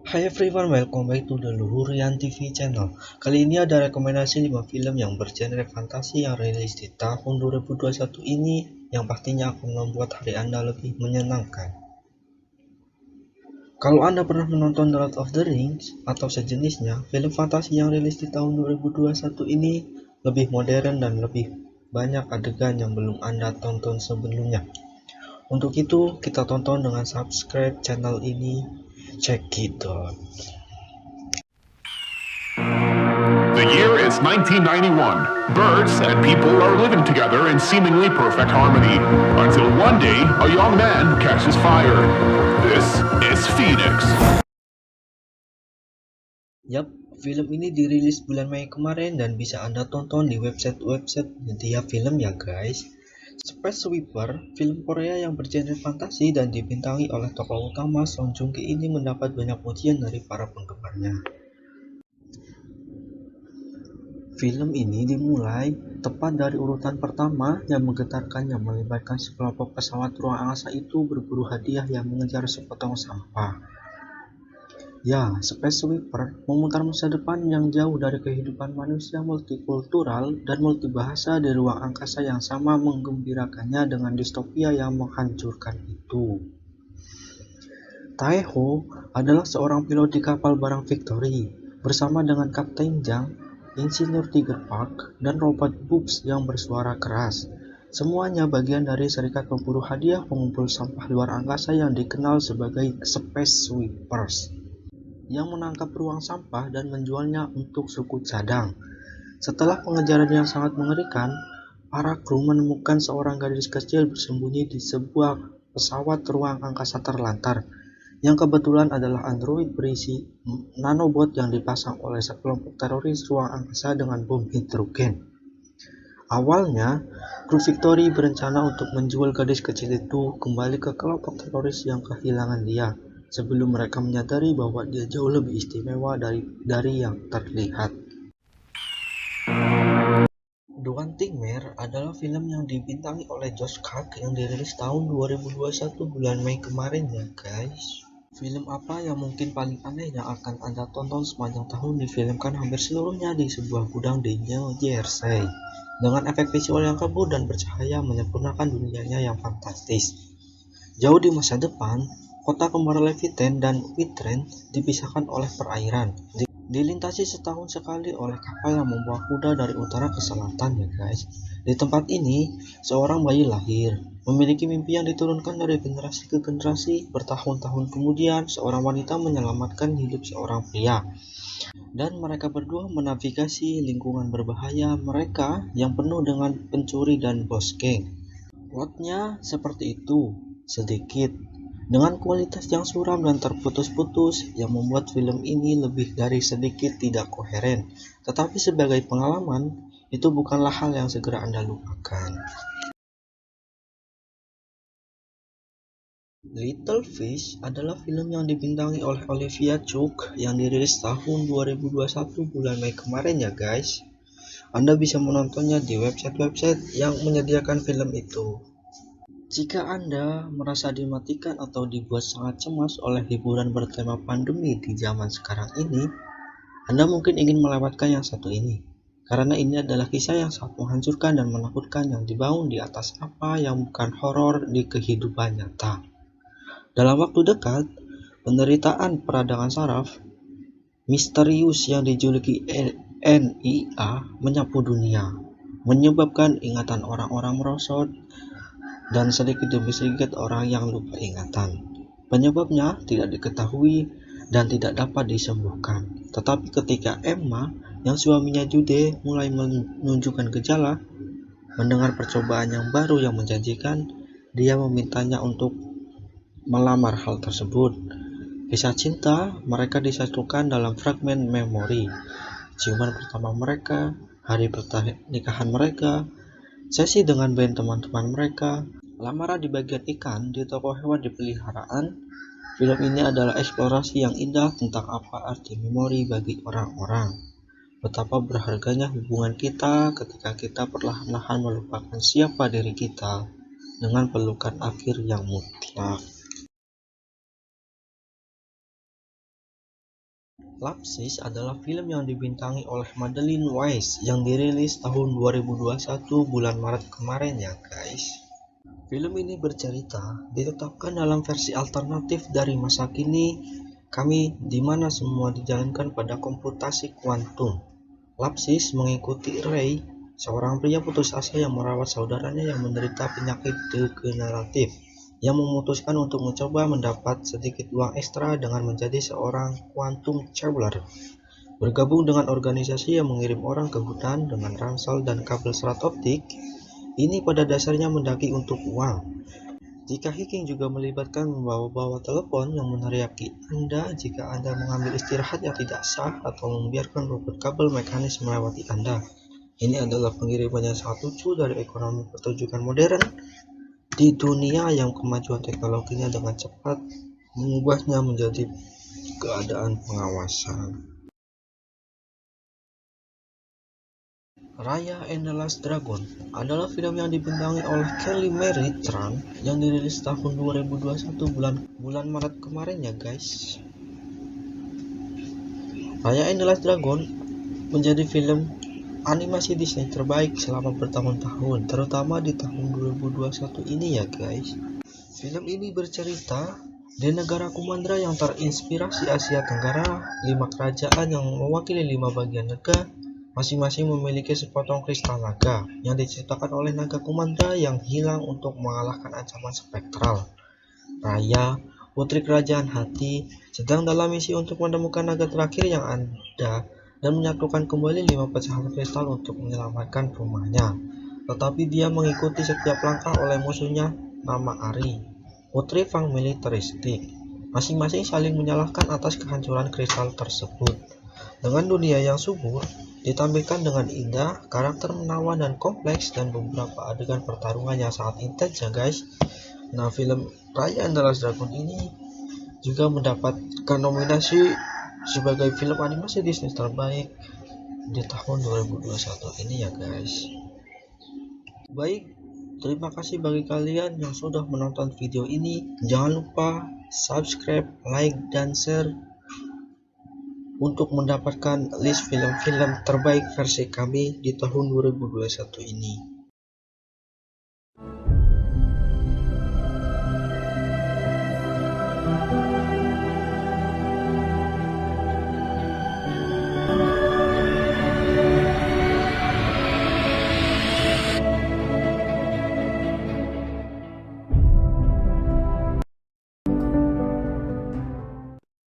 Hi everyone, welcome back to the Luhurian TV channel. Kali ini ada rekomendasi 5 film yang bergenre fantasi yang rilis di tahun 2021 ini yang pastinya akan membuat hari Anda lebih menyenangkan. Kalau Anda pernah menonton The Lord of the Rings atau sejenisnya, film fantasi yang rilis di tahun 2021 ini lebih modern dan lebih banyak adegan yang belum Anda tonton sebelumnya. Untuk itu, kita tonton dengan subscribe channel ini. Check it out. The year is 1991. Birds and people are living together in seemingly perfect harmony, until one day a young man catches fire. This is Phoenix. Yap, film ini dirilis bulan Mei kemarin dan bisa Anda tonton di website-website penyedia film ya guys. Space Sweeper, film Korea yang bergenre fantasi dan dibintangi oleh tokoh utama Song Joong Ki ini mendapat banyak pujian dari para penggemarnya. Film ini dimulai tepat dari urutan pertama yang menggetarkan yang melibatkan sekelompok pesawat ruang angkasa itu berburu hadiah yang mengejar sepotong sampah. Ya, Space Sweeper memutar masa depan yang jauh dari kehidupan manusia multikultural dan multibahasa di ruang angkasa yang sama menggembirakannya dengan distopia yang menghancurkan itu. Taeho adalah seorang pilot di kapal barang Victory bersama dengan Kapten Jang, Insinyur Tiger Park, dan robot Boobs yang bersuara keras. Semuanya bagian dari serikat pemburu hadiah pengumpul sampah luar angkasa yang dikenal sebagai Space Sweepers, yang menangkap ruang sampah dan menjualnya untuk suku cadang. Setelah pengejaran yang sangat mengerikan, para kru menemukan seorang gadis kecil bersembunyi di sebuah pesawat ruang angkasa terlantar, yang kebetulan adalah android berisi nanobot yang dipasang oleh sekelompok teroris ruang angkasa dengan bom hidrogen. Awalnya, kru Victory berencana untuk menjual gadis kecil itu kembali ke kelompok teroris yang kehilangan dia, sebelum mereka menyadari bahwa dia jauh lebih istimewa dari yang terlihat. The Wanting Mare adalah film yang dibintangi oleh Josh Gad yang dirilis tahun 2021 bulan Mei kemarin ya guys. Film apa yang mungkin paling aneh yang akan Anda tonton sepanjang tahun difilmkan hampir seluruhnya di sebuah gudang di New Jersey, dengan efek visual yang kebut dan bercahaya menyempurnakan dunianya yang fantastis. Jauh di masa depan, kota kembar Leviathan dan Whitrun dipisahkan oleh perairan, dilintasi setahun sekali oleh kapal yang membawa kuda dari utara ke selatan ya guys. Di tempat ini, seorang bayi lahir, memiliki mimpi yang diturunkan dari generasi ke generasi. Bertahun-tahun kemudian, seorang wanita menyelamatkan hidup seorang pria, dan mereka berdua menavigasi lingkungan berbahaya mereka yang penuh dengan pencuri dan bos geng. Plotnya seperti itu, sedikit dengan kualitas yang suram dan terputus-putus yang membuat film ini lebih dari sedikit tidak koheren. Tetapi sebagai pengalaman, itu bukanlah hal yang segera Anda lupakan. Little Fish adalah film yang dibintangi oleh Olivia Cooke yang dirilis tahun 2021 bulan Mei kemarin ya guys. Anda bisa menontonnya di website-website yang menyediakan film itu. Jika Anda merasa dimatikan atau dibuat sangat cemas oleh hiburan bertema pandemi di zaman sekarang ini, Anda mungkin ingin melewatkan yang satu ini, karena ini adalah kisah yang sangat menghancurkan dan menakutkan yang dibangun di atas apa yang bukan horor di kehidupan nyata. Dalam waktu dekat, penderitaan peradangan saraf misterius yang dijuluki NIA menyapu dunia, menyebabkan ingatan orang-orang merosot, dan sedikit demi sedikit orang yang lupa ingatan. Penyebabnya tidak diketahui dan tidak dapat disembuhkan. Tetapi ketika Emma, yang suaminya Jude, mulai menunjukkan gejala, mendengar percobaan yang baru yang menjanjikan, dia memintanya untuk melamar hal tersebut. Kisah cinta mereka disatukan dalam fragmen memori, ciuman pertama mereka, hari pernikahan mereka, sesi dengan band teman-teman mereka, lamaran di bagian ikan di toko hewan di peliharaan. Film ini adalah eksplorasi yang indah tentang apa arti memori bagi orang-orang. Betapa berharganya hubungan kita ketika kita perlahan-lahan melupakan siapa diri kita dengan pelukan akhir yang mutlak. Lapsis adalah film yang dibintangi oleh Madeline Weiss yang dirilis tahun 2021 bulan Maret kemarin ya guys. Film ini bercerita ditetapkan dalam versi alternatif dari masa kini kami di mana semua dijalankan pada komputasi kuantum. Lapsis mengikuti Ray, seorang pria putus asa yang merawat saudaranya yang menderita penyakit degeneratif, yang memutuskan untuk mencoba mendapat sedikit uang ekstra dengan menjadi seorang quantum traveler. Bergabung dengan organisasi yang mengirim orang ke hutan dengan ransel dan kabel serat optik, ini pada dasarnya mendaki untuk uang. Jika hacking juga melibatkan membawa-bawa telepon yang meneriaki Anda jika Anda mengambil istirahat yang tidak sah atau membiarkan robot kabel mekanis melewati Anda. Ini adalah pengiriman yang sangat lucu dari ekonomi pertunjukan modern di dunia yang kemajuan teknologinya dengan cepat mengubahnya menjadi keadaan pengawasan. Raya and the Last Dragon adalah film yang dibintangi oleh Kelly Marie Tran yang dirilis tahun 2021 bulan Maret kemarin ya guys. Raya and the Last Dragon menjadi film animasi Disney terbaik selama bertahun-tahun, terutama di tahun 2021 ini ya guys. Film ini bercerita di negara Kumandra yang terinspirasi Asia Tenggara, 5 kerajaan yang mewakili 5 bagian negara, masing-masing memiliki sepotong kristal naga yang diciptakan oleh naga Kumandra yang hilang untuk mengalahkan ancaman spektral. Raya, putri kerajaan hati, sedang dalam misi untuk menemukan naga terakhir yang ada dan menyatukan kembali 5 pecahan kristal untuk menyelamatkan rumahnya. Tetapi dia mengikuti setiap langkah oleh musuhnya nama Ari, putri Fang militeristik. Masing-masing saling menyalahkan atas kehancuran kristal tersebut. Dengan dunia yang subur, ditampilkan dengan indah, karakter menawan dan kompleks, dan beberapa adegan pertarungan yang sangat intens ya guys. Nah, film Raya and the Last Dragon ini juga mendapatkan nominasi sebagai film animasi Disney terbaik di tahun 2021 ini ya guys. Baik, terima kasih bagi kalian yang sudah menonton video ini. Jangan lupa subscribe, like, dan share untuk mendapatkan list film-film terbaik versi kami di tahun 2021 ini.